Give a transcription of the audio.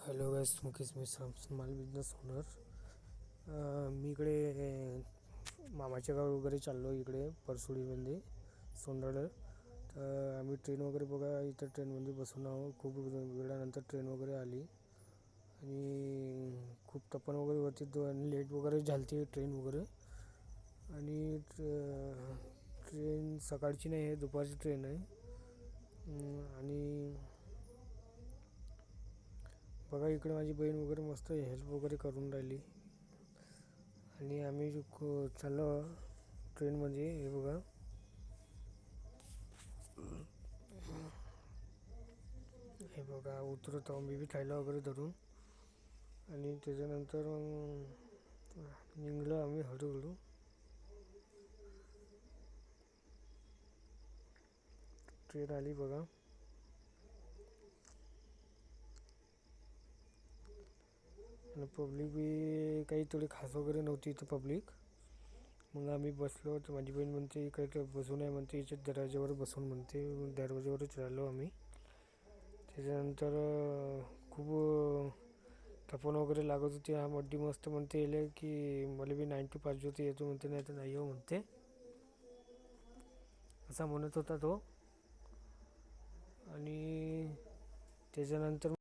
Hello guys, Mukesh Mishra, small business owner. मी इकडे मामाच्या गाव वगैरे चाललो इकडे परसुडीमध्ये सोंडाळं. तर आम्ही ट्रेन वगैरे बघा इथं ट्रेनमध्ये बसून आहो. खूप वेळानंतर ट्रेन वगैरे आली आणि खूप तपन वगैरे होती आणि लेट वगैरे झाली ट्रेन वगैरे. आणि ट्रेन सकाळची नाही आहे, दुपारची ट्रेन आहे. आणि बघा इकडे माझी बहीण वगैरे मस्त हेल्प वगैरे करून राहिली. आणि आम्ही चाललो ट्रेनमध्ये. हे बघा, हे बघा उतरत आहो मी बी थैला वगैरे धरून. आणि त्याच्यानंतर निघलो आम्ही हळूहळू. ट्रेन आली बघा. आणि पब्लिक बी काही थोडी खास वगैरे नव्हती इथं पब्लिक. मग आम्ही बसलो तर माझी बहीण म्हणते इकडे बसू नये म्हणते, याच्यात दरवाज्यावर बसून म्हणते. दरवाज्यावरच राहिलो आम्ही. त्याच्यानंतर खूप तपन वगैरे लागत होती. हा मड्डी मस्त म्हणते येले की मला बी 90 पाहिजे होते, येतो म्हणते, नाही तर नाही हो म्हणते, असा म्हणत होता तो. आणि त्याच्यानंतर